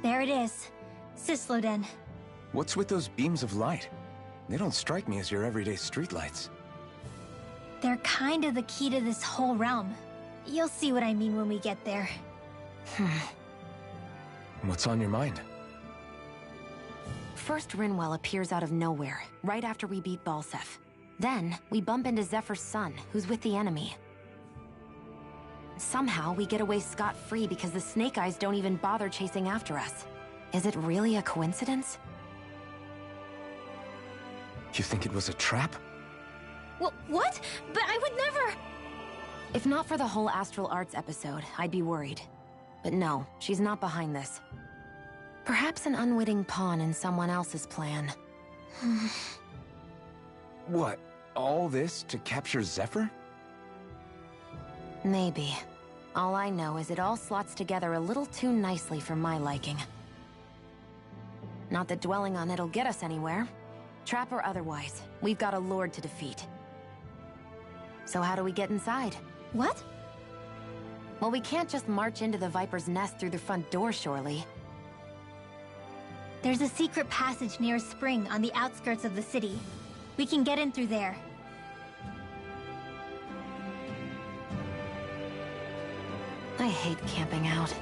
There it is. Cisloden. What's with those beams of light? They don't strike me as your everyday streetlights. They're kind of the key to this whole realm. You'll see what I mean when we get there. What's on your mind? First, Rinwell appears out of nowhere, right after we beat Balseph. Then, we bump into Zephyr's son, who's with the enemy. Somehow, we get away scot-free because the Snake Eyes don't even bother chasing after us. Is it really a coincidence? You think it was a trap? What? But I would never... If not for the whole Astral Arts episode, I'd be worried. But no, she's not behind this. Perhaps an unwitting pawn in someone else's plan. What? All this to capture Zephyr? Maybe. All I know is it all slots together a little too nicely for my liking. Not that dwelling on it'll get us anywhere. Trap or otherwise, we've got a lord to defeat. So how do we get inside? What? Well, we can't just march into the Viper's nest through the front door, surely. There's a secret passage near a spring on the outskirts of the city. We can get in through there. I hate camping out.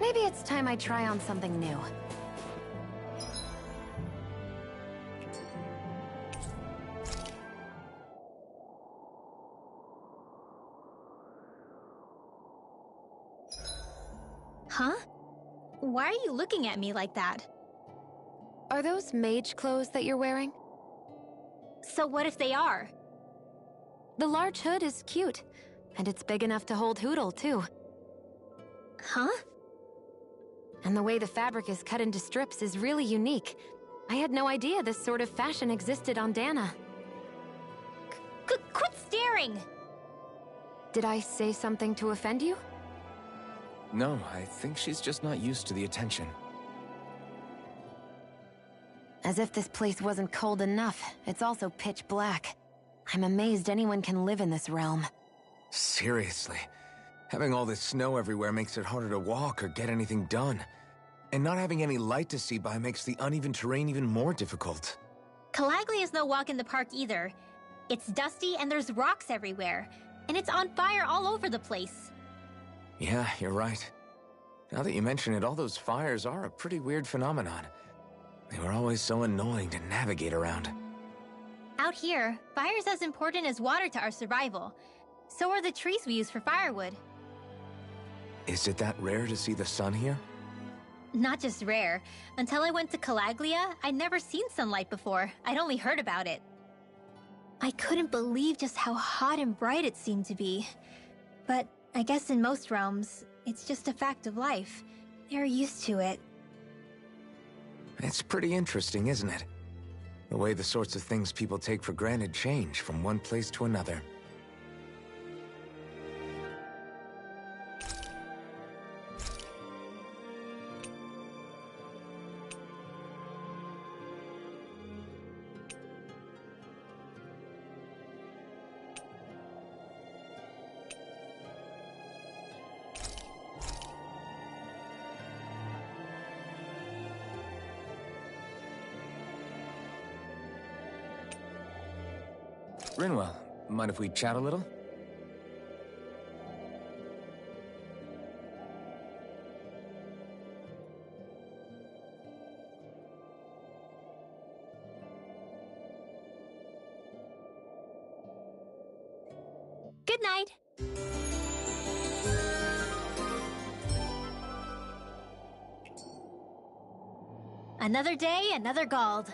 Maybe it's time I try on something new. Huh? Why are you looking at me like that? Are those mage clothes that you're wearing? So what if they are? The large hood is cute, and it's big enough to hold Hootle, too. Huh? And the way the fabric is cut into strips is really unique. I had no idea this sort of fashion existed on Dana. Quit staring! Did I say something to offend you? No, I think she's just not used to the attention. As if this place wasn't cold enough, it's also pitch black. I'm amazed anyone can live in this realm. Seriously, Having all this snow everywhere makes it harder to walk or get anything done. And not having any light to see by makes the uneven terrain even more difficult. Calaglia is no walk in the park either. It's dusty and there's rocks everywhere. And it's on fire all over the place. Yeah, you're right. Now that you mention it, all those fires are a pretty weird phenomenon. They were always so annoying to navigate around. Out here, fire's as important as water to our survival. So are the trees we use for firewood. Is it that rare to see the sun here? Not just rare. Until I went to Calaglia, I'd never seen sunlight before. I'd only heard about it. I couldn't believe just how hot and bright it seemed to be. But I guess in most realms, it's just a fact of life. They're used to it. It's pretty interesting, isn't it? The way the sorts of things people take for granted change from one place to another. Rinwell, mind if we chat a little? Good night. Another day, another Gald.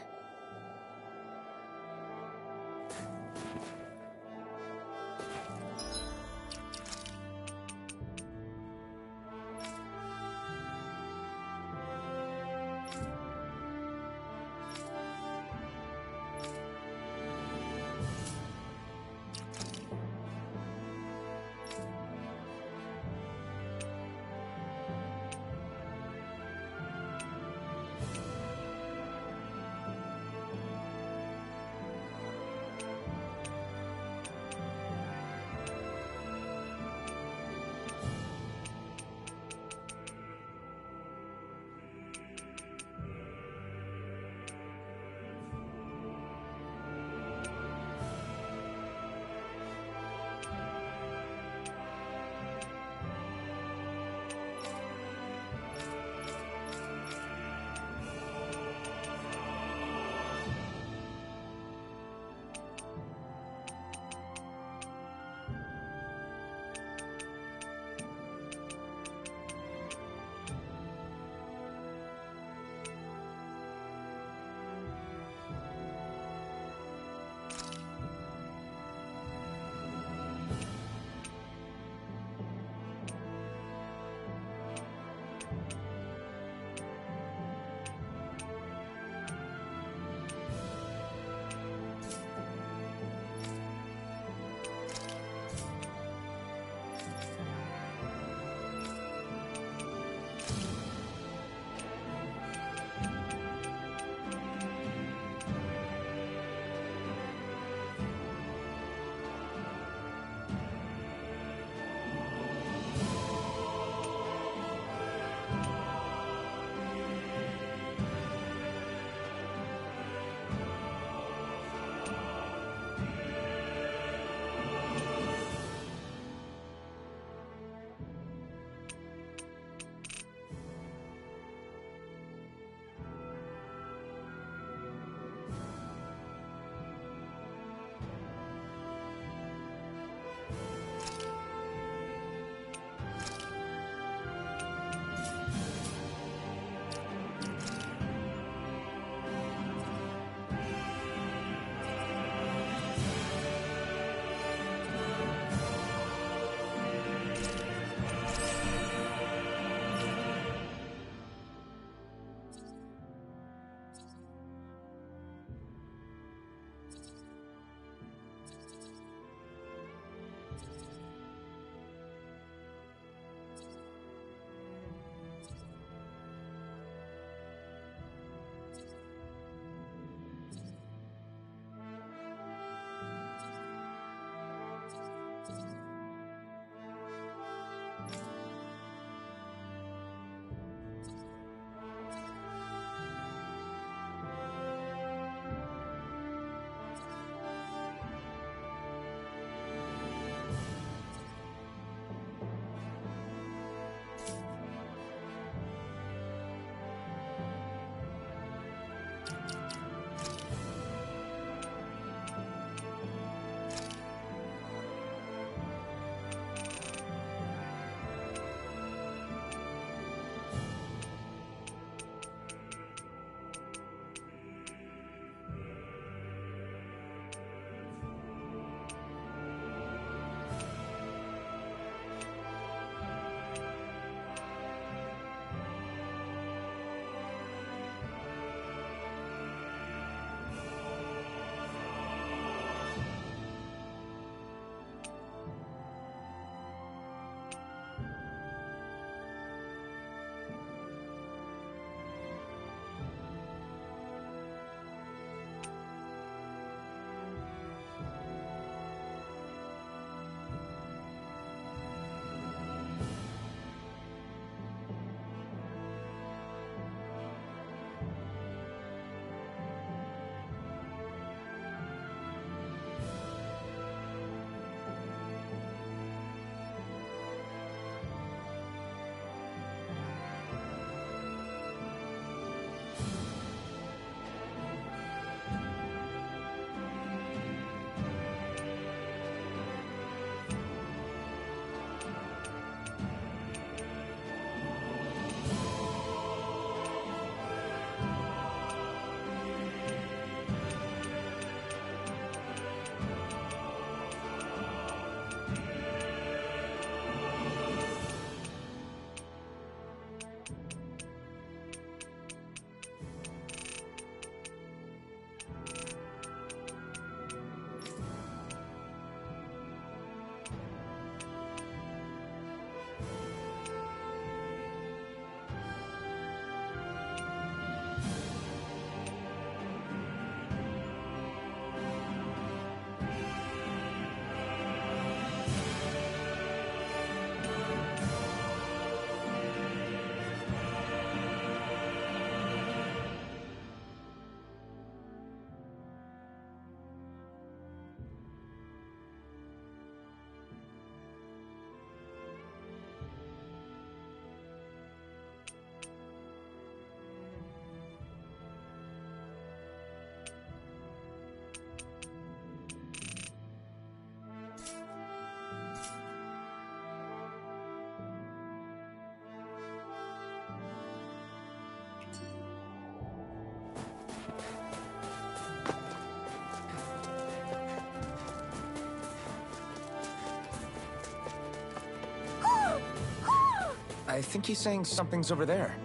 I think he's saying something's over there.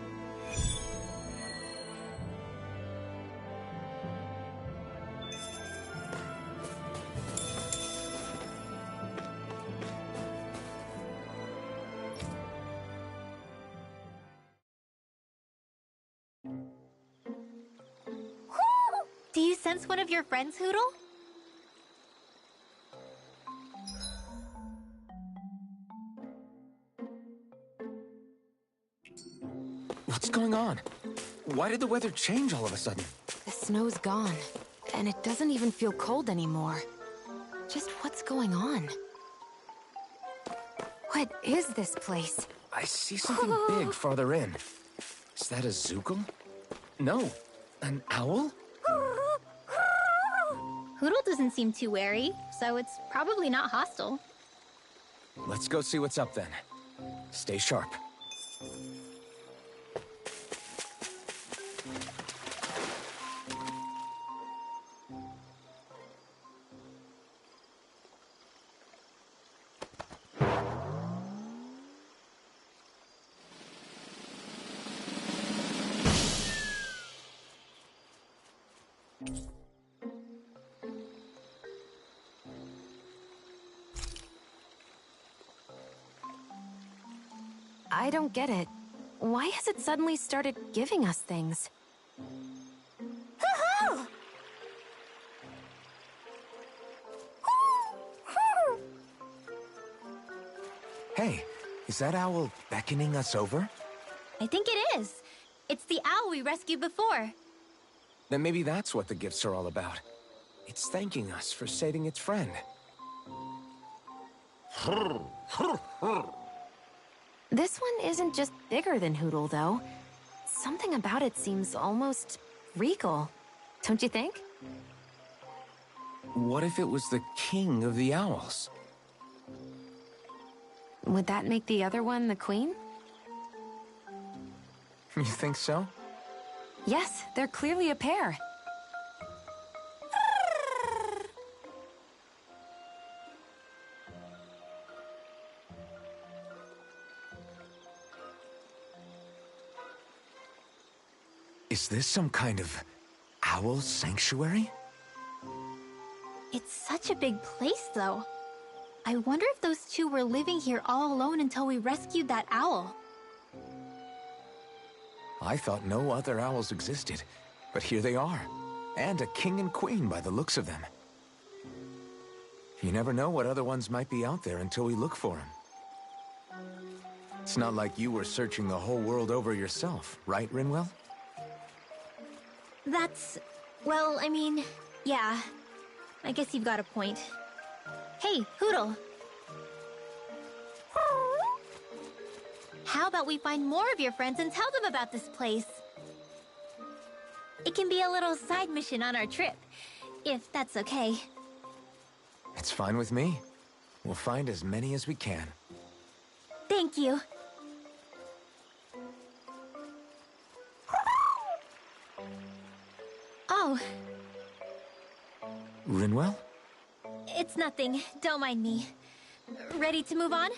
Do you sense one of your friends, Hootle? What's going on? Why did the weather change all of a sudden? The snow's gone, and it doesn't even feel cold anymore. Just what's going on? What is this place? I see something big farther in. Is that a Zoogle? No, an owl? Hootle doesn't seem too wary, so it's probably not hostile. Let's go see what's up then. Stay sharp. I don't get it. Why has it suddenly started giving us things? Hey, is that owl beckoning us over? I think it is. It's the owl we rescued before. Then maybe that's what the gifts are all about. It's thanking us for saving its friend. This one isn't just bigger than Hootle, though. Something about it seems almost regal. Don't you think? What if it was the king of the owls? Would that make the other one the queen? You think so? Yes, they're clearly a pair. Is this some kind of owl sanctuary? It's such a big place, though. I wonder if those two were living here all alone until we rescued that owl. I thought no other owls existed, but here they are. And a king and queen by the looks of them. You never know what other ones might be out there until we look for them. It's not like you were searching the whole world over yourself, right, Rinwell? Well, I mean, yeah. I guess you've got a point. Hey, Hootle. How about we find more of your friends and tell them about this place? It can be a little side mission on our trip, if that's okay. It's fine with me. We'll find as many as we can. Thank you. Oh, Rinwell? it's nothing. Don't mind me. Ready to move on?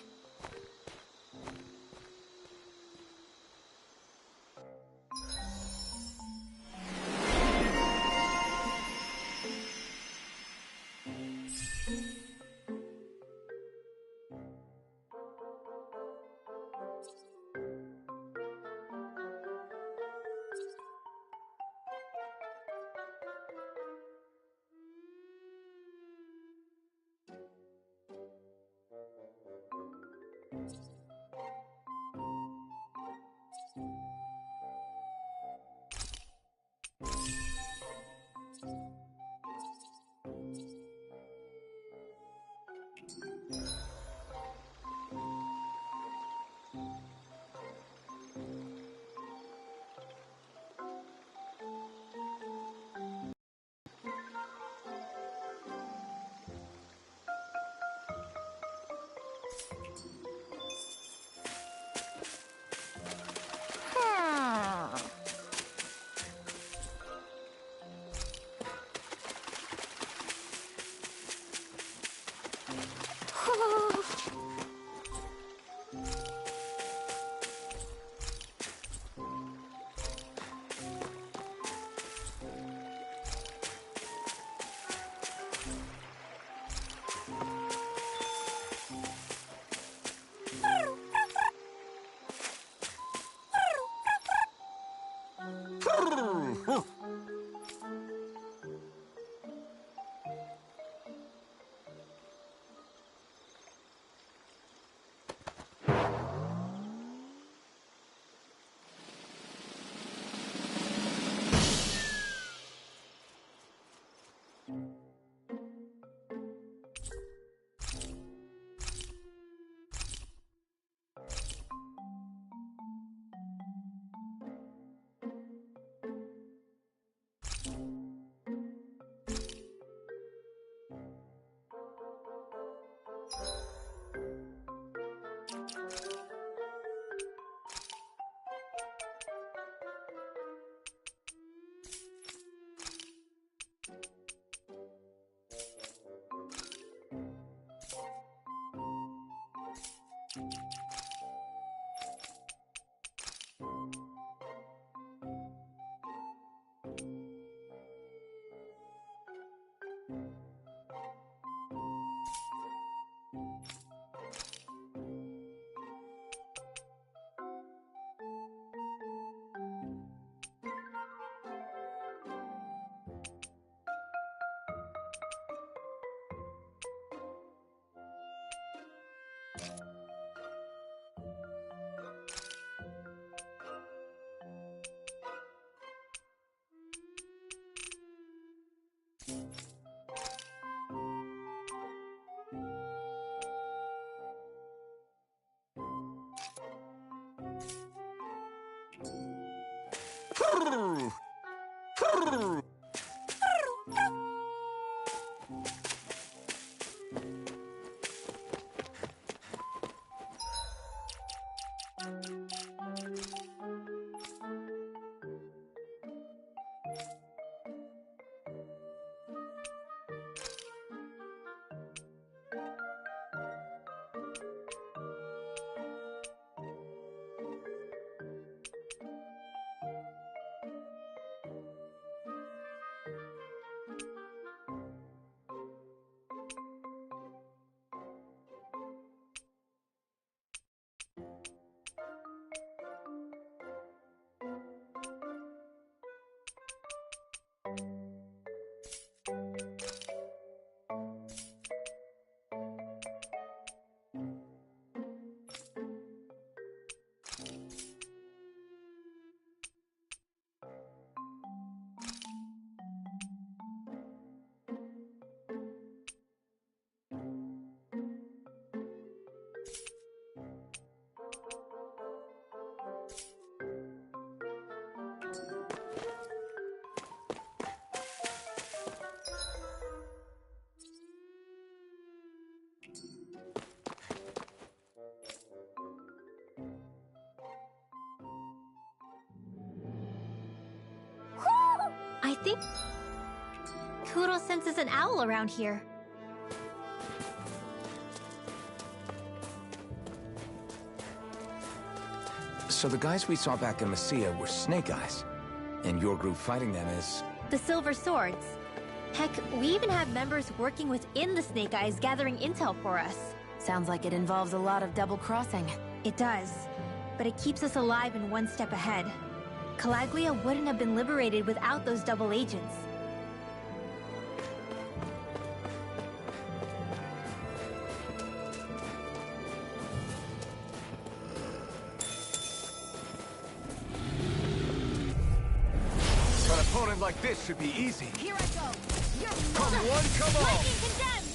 I think Kuro senses an owl around here. So the guys we saw back in Messia were Snake Eyes, and your group fighting them is... The Silver Swords. Heck, we even have members working within the Snake Eyes gathering intel for us. Sounds like it involves a lot of double-crossing. It does, but it keeps us alive and one step ahead. Calaglia wouldn't have been liberated without those double agents. An opponent like this should be easy. Here I go. Come one, come all! Lightning condemned!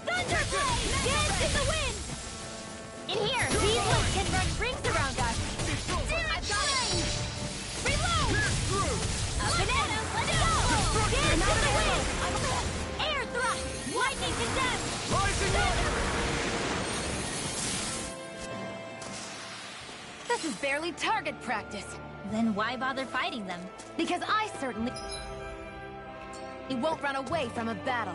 Thunderblade! Dance in the wind! In here, these ones can run rings around us. I've got it! Reload! Up and in! Let's go! Dance in the wind! Air thrust! Lightning condemned! Rising up! This is barely target practice. Then why bother fighting them? Because I certainly... won't run away from a battle.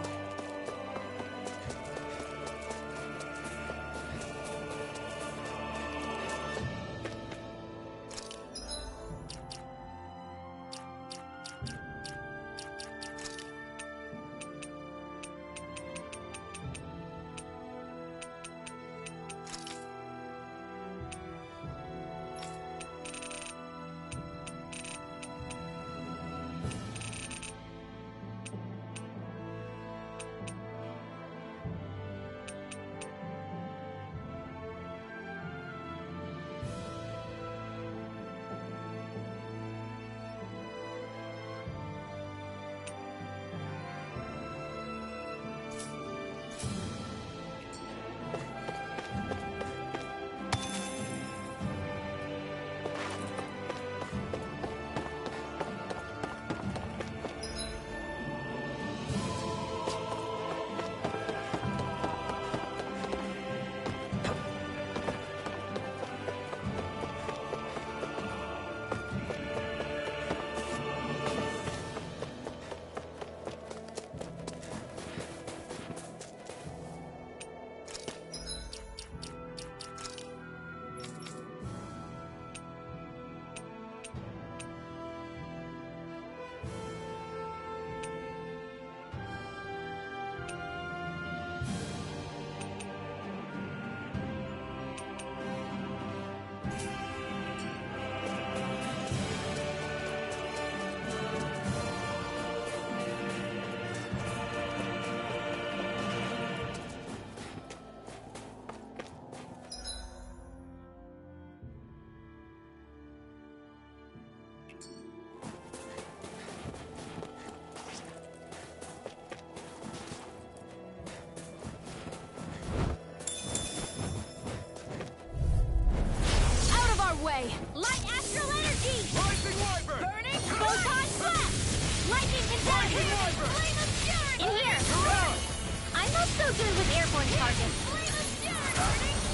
good with airborne targets.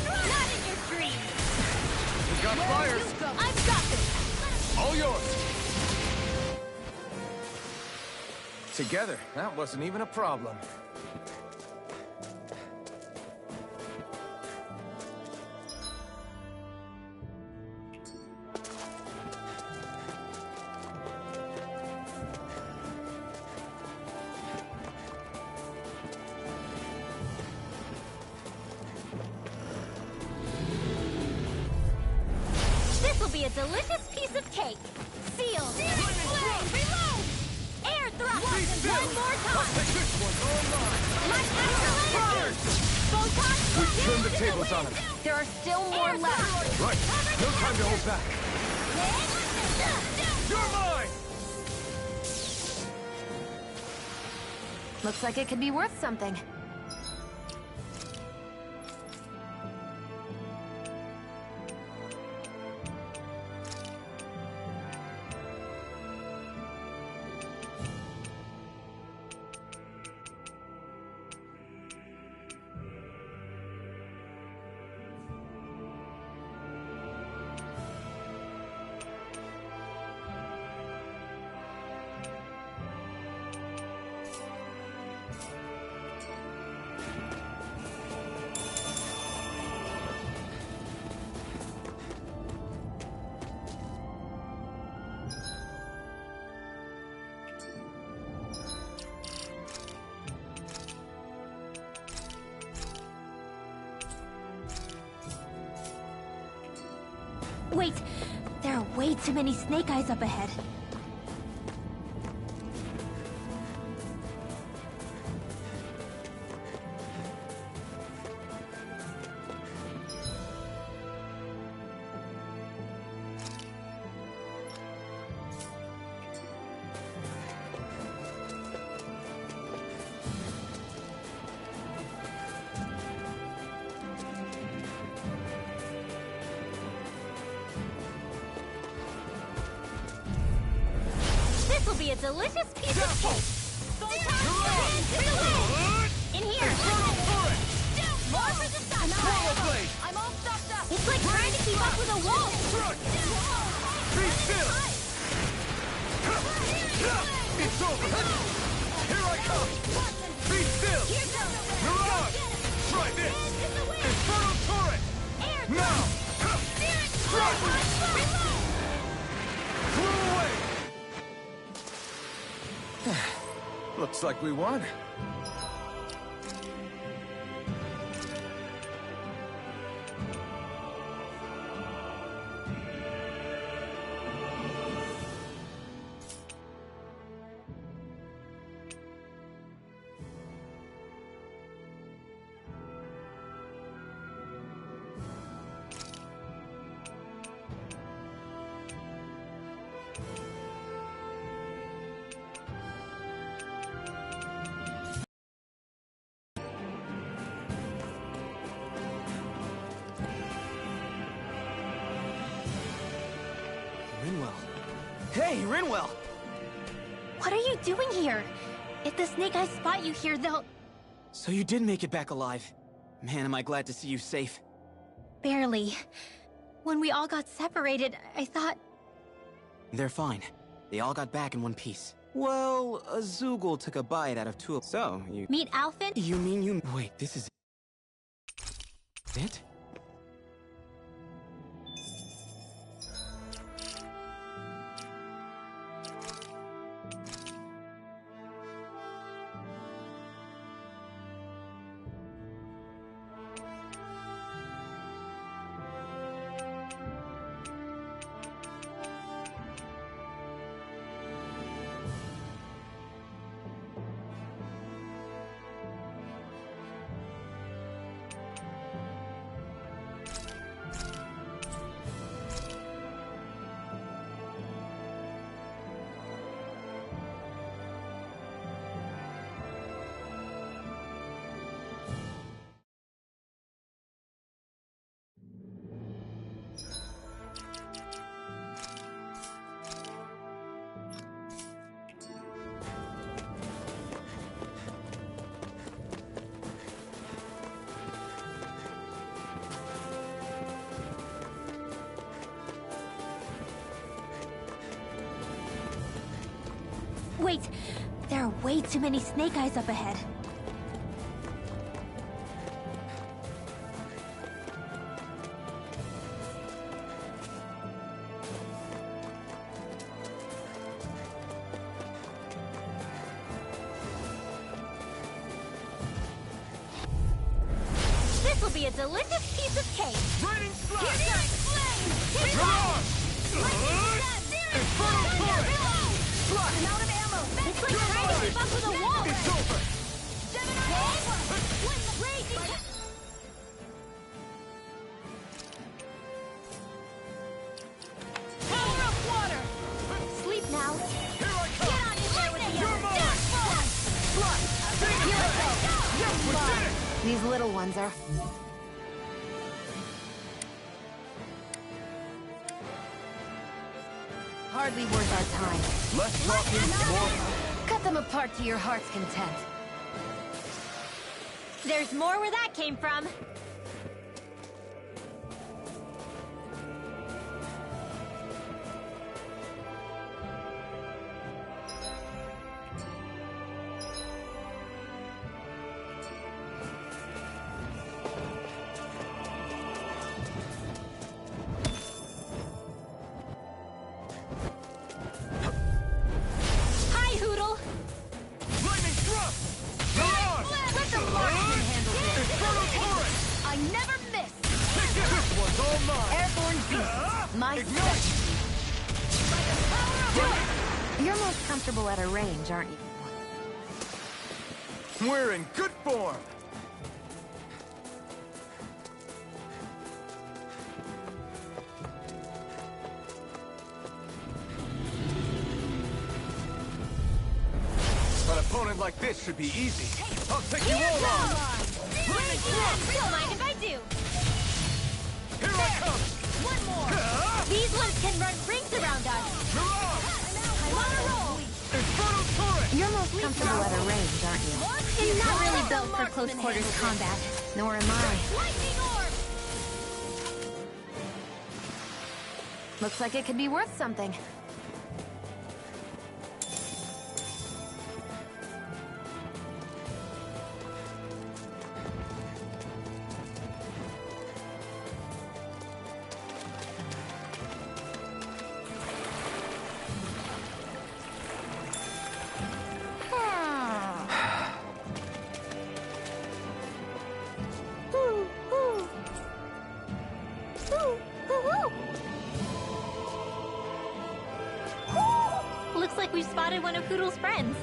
Not in your dreams. We got fires! I've got this. All yours! Together, that wasn't even a problem. Be a delicious piece of cake. Sealed. Reload. Air thrust. One more time. Take this one. My excellent. Photon. We turned the tables on him. There are still more left. Right. No time to hold back. You're mine! Looks like it could be worth something. Wait, there are way too many snake eyes up ahead. This'll be a delicious piece of cake. In here. More for the sun. I'm all stuffed up. It's like trying to keep up with a wolf. Be still! It's over! Here I come! Be still! Mirage! Try this! Infernal Turret! Now! Flew away! Looks like we won. Rinwell. Hey, Rinwell! What are you doing here? If the snake eyes spot you here, they'll... So you did make it back alive. Man, am I glad to see you safe. Barely. When we all got separated, I thought... They're fine. They all got back in one piece. Well, Azugul took a bite out of two of... So, you... Meet Alphen? You mean you... Wait, this is... it? Wait, there are way too many snake eyes up ahead. This will be a delicious piece of cake. Raining slash! Here's flame! I'm out of ammo! It's like trying to keep up with a wall! It's over! Power up water! Sleep now. Here I come! Get on in there with the You're mine! Here I go! Yes, we did it! These little ones are... hardly worth our time. Less talking, more... Cut them apart to your heart's content. There's more where that came from. Hi, Hootle! Lightning thrust! Mirage! Let the marksman handle this. Infernal torrent! I never miss! Take it! This one's all mine! Airborne beast. My Ignite! specialty. You're most comfortable at a range, aren't you? We're in good form! An opponent like this should be easy. I'll take you all on! Don't mind if I do. Here I come! One more. These ones can run rings around us. Mirage! I'm on a roll. Infernal torrent! You're most comfortable at a range, aren't you? I'm not really built for close quarters combat. Nor am I. Lightning orb! Looks like it could be worth something. Looks like we've spotted one of Hootle's friends.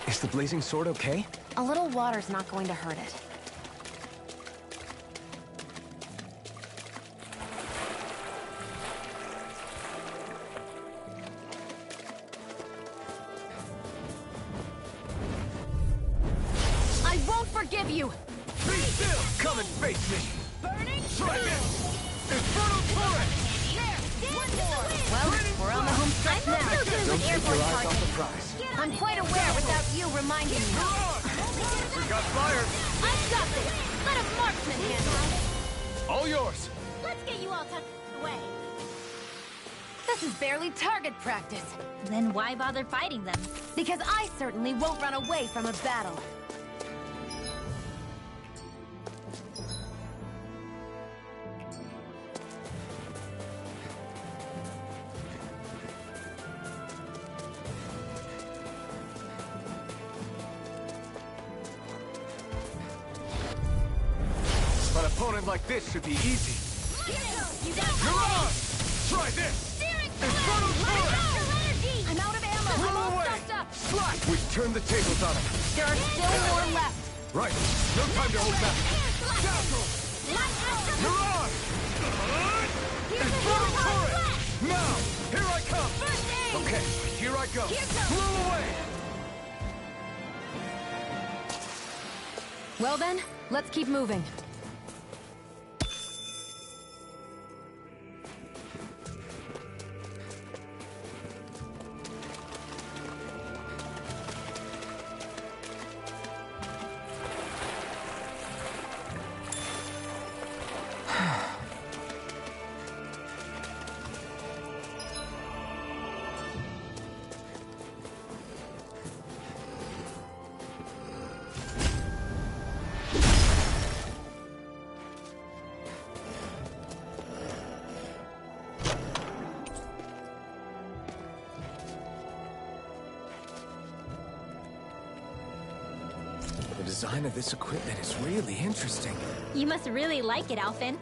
Is the blazing sword okay? A little water's not going to hurt it. I won't forgive you! Be still! Come and face me! Burning Try this! Infernal torrent! Well, we're on the home stretch I'm now. not so good Don't with take airborne your eyes off targets. the prize. I'm quite aware without you reminding me. Mirage! We got fire! I've got this. Let a marksman handle it. All yours! Let's get you all tucked away. This is barely target practice. Then why bother fighting them? Because I certainly won't run away from a battle. opponent like this should be easy. Mirage! Try this! Infernal Torrent! I'm out of ammo. Blow I'm all away! stuffed up. Slack! We've turned the tables on him. There are still more left. Right. No time to hold back. Dazzle! Mirage! Infernal Torrent! Now! Here I come! Okay, here I go. Blow away! Well then, let's keep moving. The design of this equipment is really interesting. You must really like it, Alphen.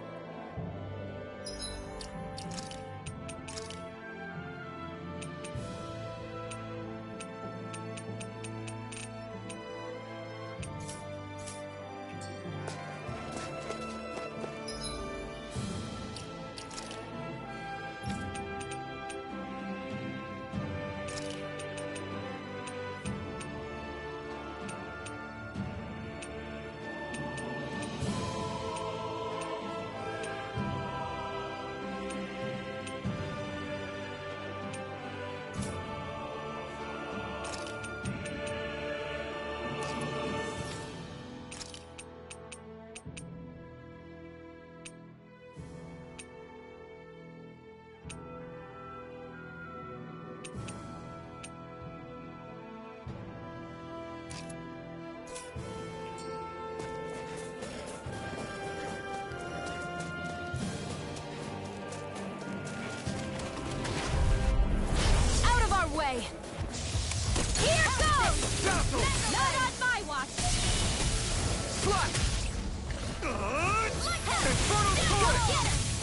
Way. Here goes! Dazzle! Not on my watch! Slack! Infernal Torrent!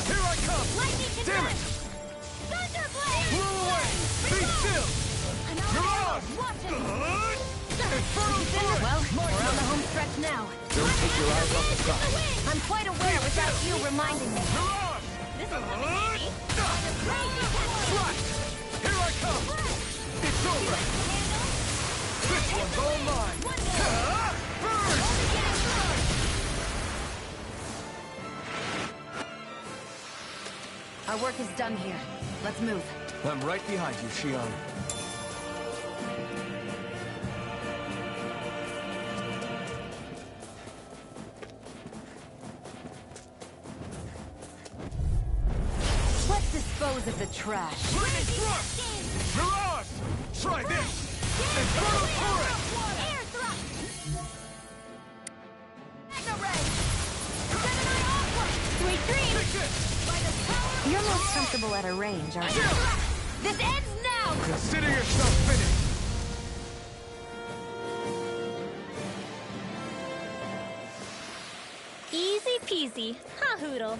Here I come! Lightning Damn it! Thunderblade! Blow away! Be still! Mirage! Infernal Torrent! Well, we're on the home stretch now. Don't take your eyes off the prize. I'm quite aware without you reminding me. Mirage! This is coming easy. Slack! Here I come! It's over! This one's all mine! Burn! Our work is done here. Let's move. I'm right behind you, Xion. Let's dispose of the trash. Lightning thrust! Mirage! Try this! Infernal Torrent! Air thrust! Sweet dreams! Take this! You're most comfortable at a range, aren't you? This ends now! Consider yourself finished! Easy peasy. Ha, Hoodle.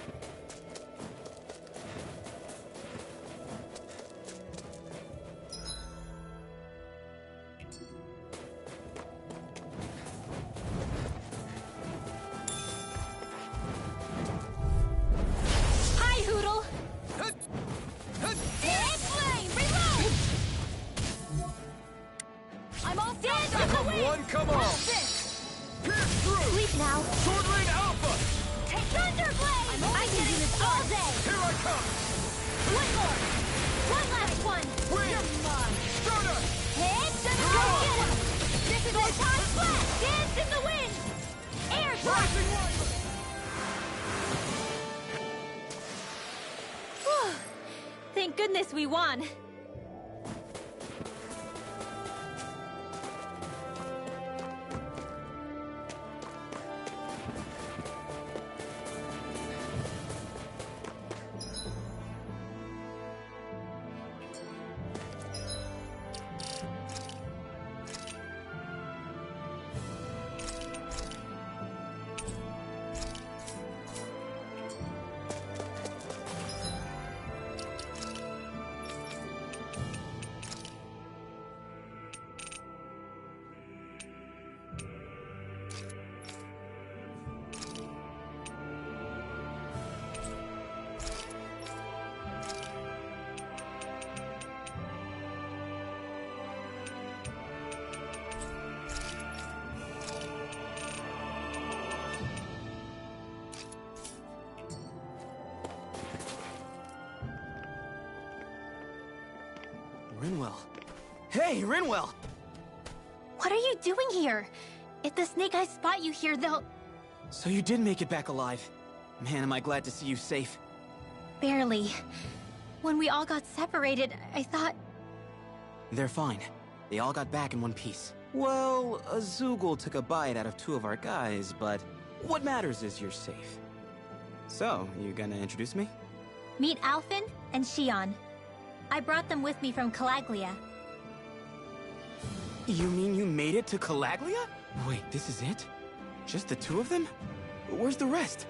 Hi, Hoodle. I'm all Dance set! in the Come wind. one, come all! Pierce through! Sleep now. Sword Rain Alpha! Take Thunderblade. I can do this all day. Here I come! One more. One last one. Win! Stardust! Hit. Go get him. This is our time. Flash. Dance in the wind. Air thrust. Rising Warrior! Whew. Thank goodness we won. Rinwell. Hey, Rinwell! What are you doing here? If the Snake Eyes spot you here, they'll... So you did make it back alive. Man, am I glad to see you safe. Barely. When we all got separated, I thought... They're fine. They all got back in one piece. Well, Azugul took a bite out of 2 of our guys, but what matters is you're safe. So, you gonna introduce me? Meet Alphen and Xion. I brought them with me from Calaglia. You mean you made it to Calaglia? Wait, this is it? Just the 2 of them? Where's the rest?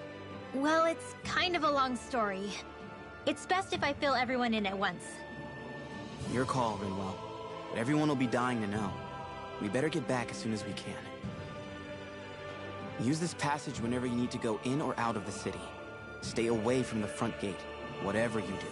Well, it's kind of a long story. It's best if I fill everyone in at once. Your call, Rinwell. But everyone will be dying to know. We better get back as soon as we can. Use this passage whenever you need to go in or out of the city. Stay away from the front gate, whatever you do.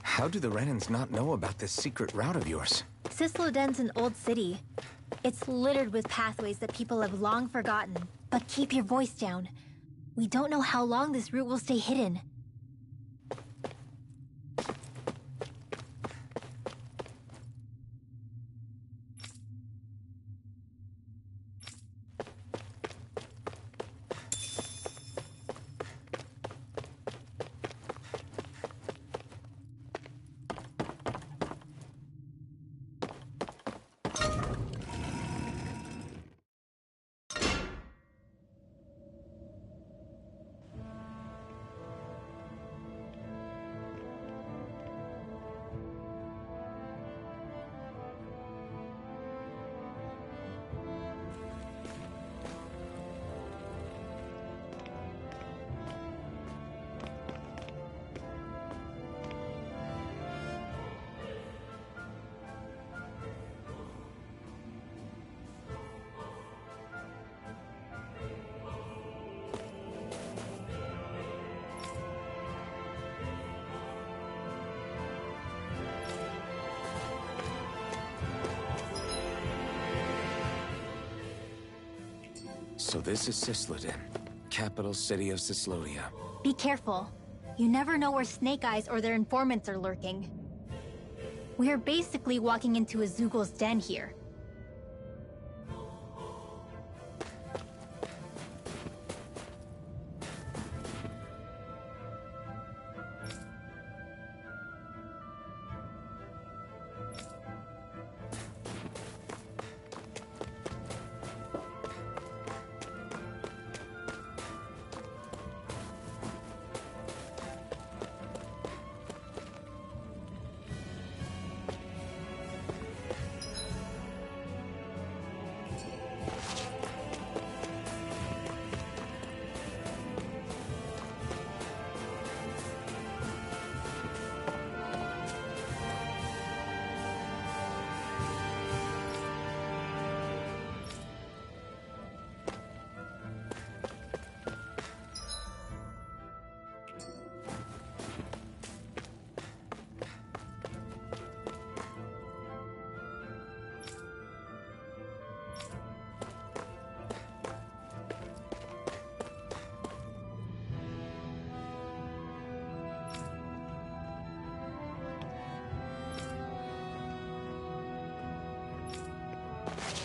How do the Renans not know about this secret route of yours? Cisloden's an old city. It's littered with pathways that people have long forgotten. But keep your voice down. We don't know how long this route will stay hidden. So this is Cisloden, capital city of Cyslodia. Be careful. You never know where Snake Eyes or their informants are lurking. We're basically walking into Azugul's den here.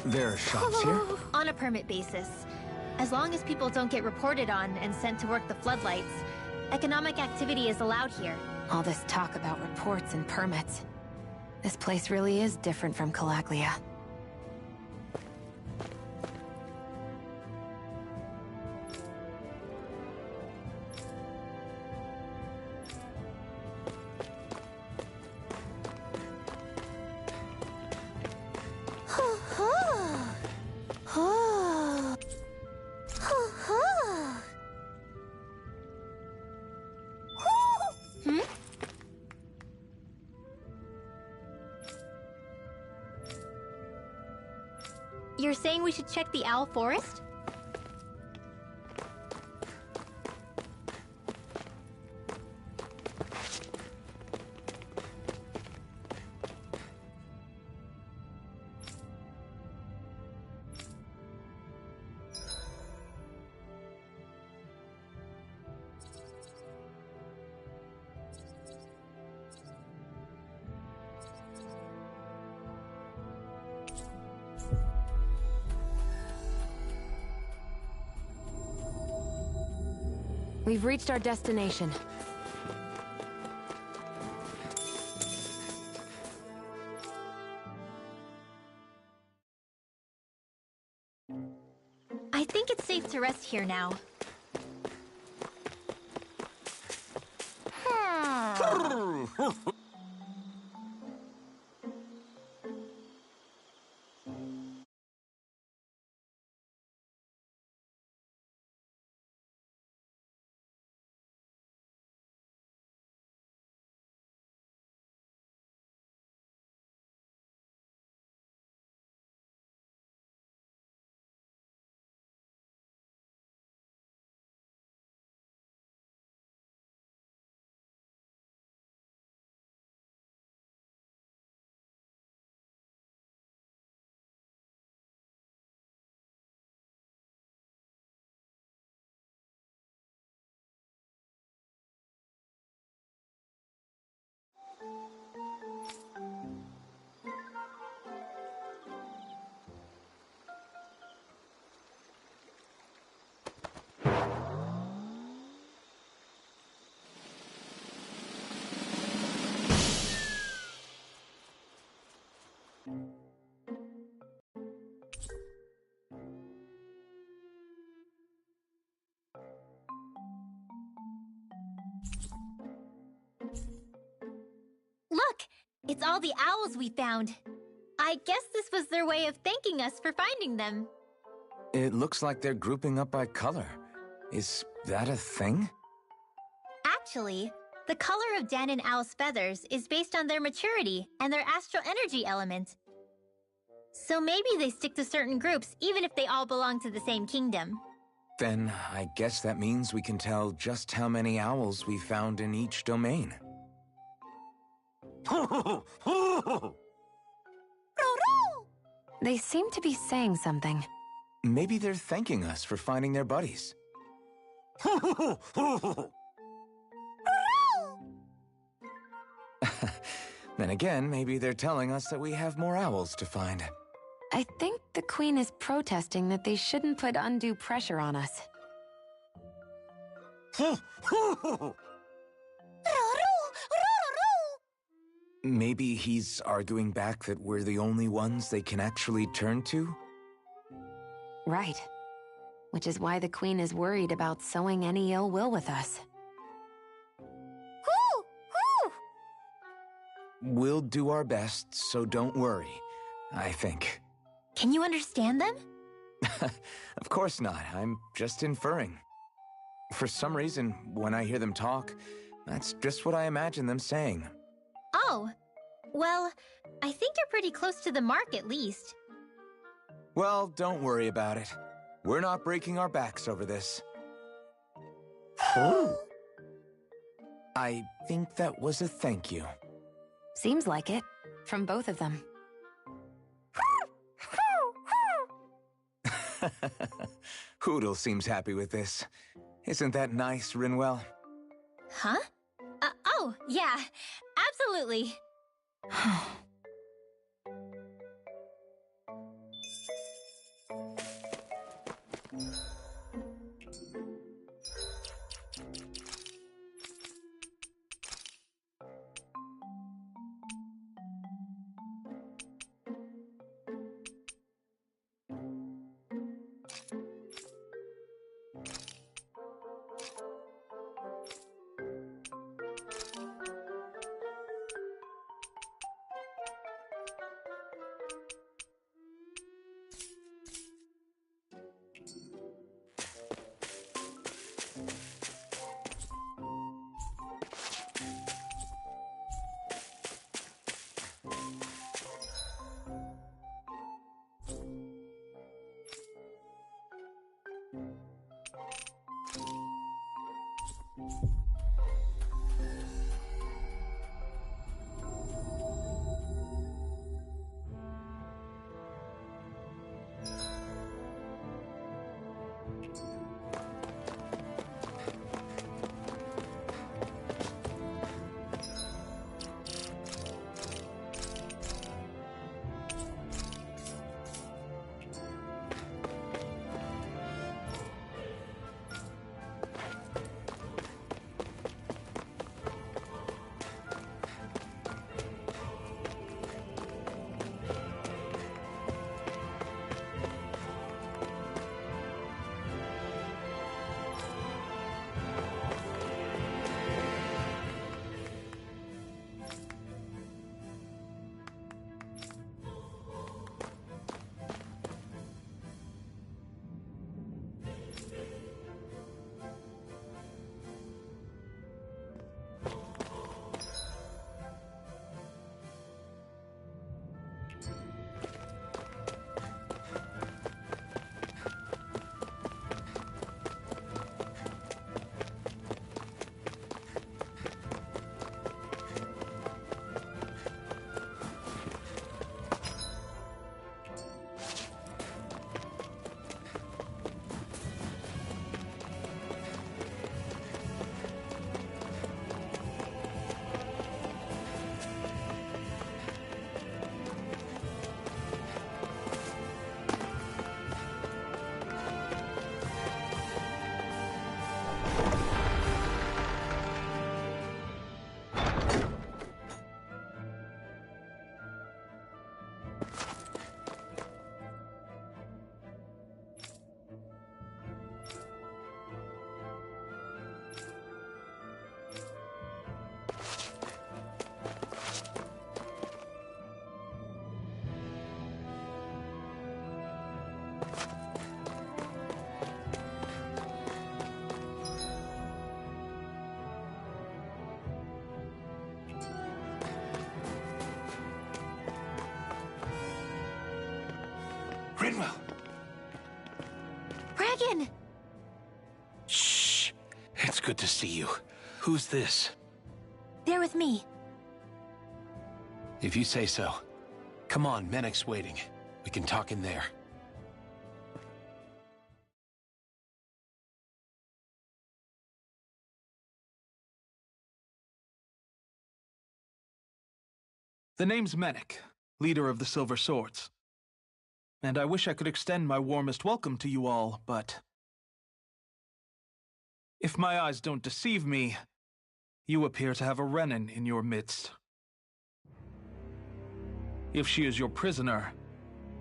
There are shops here? On a permit basis. As long as people don't get reported on and sent to work the floodlights, economic activity is allowed here. All this talk about reports and permits. This place really is different from Calaglia. You're saying we should check the Owl Forest? We've reached our destination. I think it's safe to rest here now. Look! It's all the owls we found. I guess this was their way of thanking us for finding them. It looks like they're grouping up by color. Is that a thing? Actually, the color of Dan and Owl's feathers is based on their maturity and their astral energy element. So maybe they stick to certain groups even if they all belong to the same kingdom. Then I guess that means we can tell just how many owls we found in each domain. They seem to be saying something. Maybe they're thanking us for finding their buddies. Then again, maybe they're telling us that we have more owls to find. I think the Queen is protesting that they shouldn't put undue pressure on us. Maybe he's arguing back that we're the only ones they can actually turn to? Right. Which is why the Queen is worried about sowing any ill will with us. We'll do our best, so don't worry, I think. Can you understand them? Of course not. I'm just inferring. For some reason, when I hear them talk, that's just what I imagine them saying. Oh. Well, I think you're pretty close to the mark at least. Well, don't worry about it. We're not breaking our backs over this. I think that was a thank you. Seems like it. From both of them. Hootle seems happy with this. Isn't that nice, Rinwell? Huh? Oh, yeah. Absolutely. Rinwell! Bragan! Shh! It's good to see you. Who's this? They're with me. If you say so. Come on, Menek's waiting. We can talk in there. The name's Menek, leader of the Silver Swords. And I wish I could extend my warmest welcome to you all, but... if my eyes don't deceive me, you appear to have a Renan in your midst. If she is your prisoner,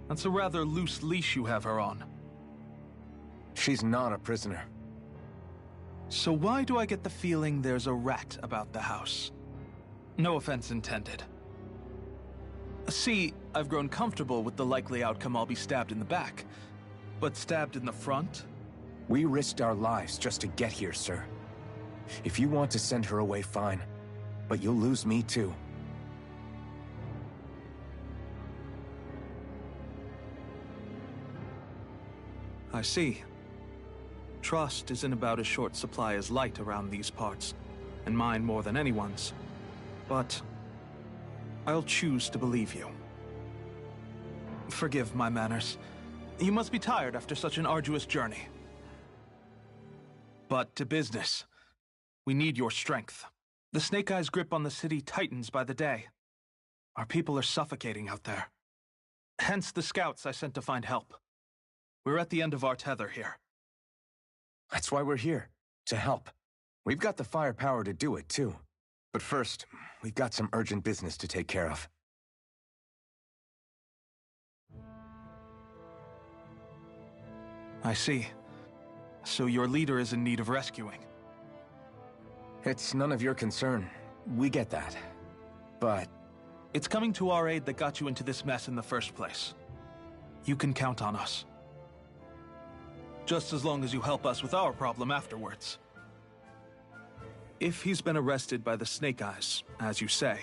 that's a rather loose leash you have her on. She's not a prisoner. So why do I get the feeling there's a rat about the house? No offense intended. See, I've grown comfortable with the likely outcome I'll be stabbed in the back. But stabbed in the front? We risked our lives just to get here, sir. If you want to send her away, fine. But you'll lose me too. I see. Trust isn't about as short supply as light around these parts, and mine more than anyone's. But I'll choose to believe you. Forgive my manners. You must be tired after such an arduous journey. But to business. We need your strength. The Snake Eyes' grip on the city tightens by the day. Our people are suffocating out there. Hence the scouts I sent to find help. We're at the end of our tether here. That's why we're here, to help. We've got the firepower to do it, too. But first, we've got some urgent business to take care of. I see. So your leader is in need of rescuing. It's none of your concern. We get that. But... it's coming to our aid that got you into this mess in the first place. You can count on us. Just as long as you help us with our problem afterwards. If he's been arrested by the Snake Eyes, as you say,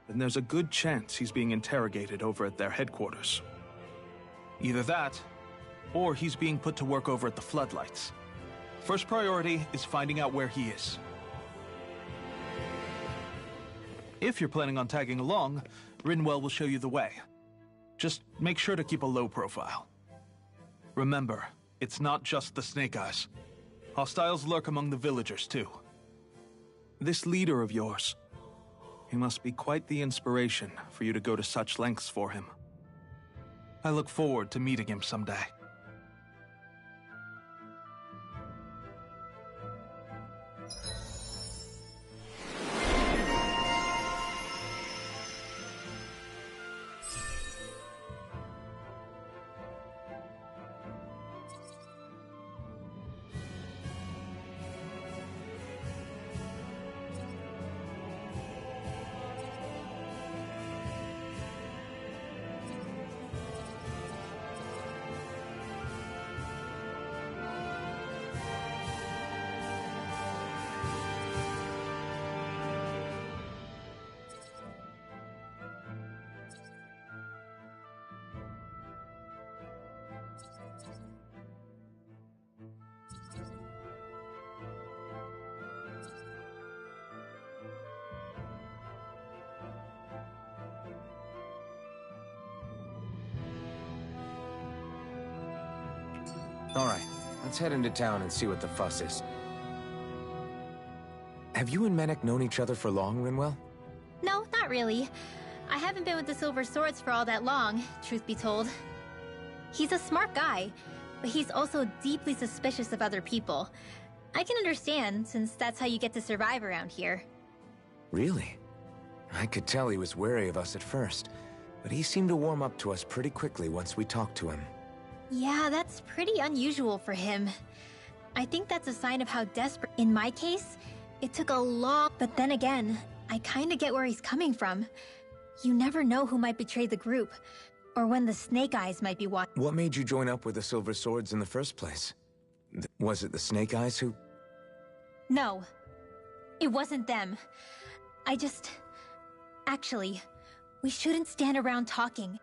then there's a good chance he's being interrogated over at their headquarters. Either that, or he's being put to work over at the Floodlights. First priority is finding out where he is. If you're planning on tagging along, Rinwell will show you the way. Just make sure to keep a low profile. Remember, it's not just the Snake Eyes. Hostiles lurk among the villagers, too. This leader of yours, he must be quite the inspiration for you to go to such lengths for him. I look forward to meeting him someday. All right, let's head into town and see what the fuss is. Have you and Menek known each other for long, Rinwell? No, not really. I haven't been with the Silver Swords for all that long, truth be told. He's a smart guy, but he's also deeply suspicious of other people. I can understand, since that's how you get to survive around here. Really? I could tell he was wary of us at first, but he seemed to warm up to us pretty quickly once we talked to him. Yeah, that's pretty unusual for him. I think that's a sign of how desperate... In my case, it took a long... But then again, I kinda get where he's coming from. You never know who might betray the group, or when the Snake Eyes might be watching. What made you join up with the Silver Swords in the first place? Was it the Snake Eyes who... No, it wasn't them. I just... Actually, we shouldn't stand around talking.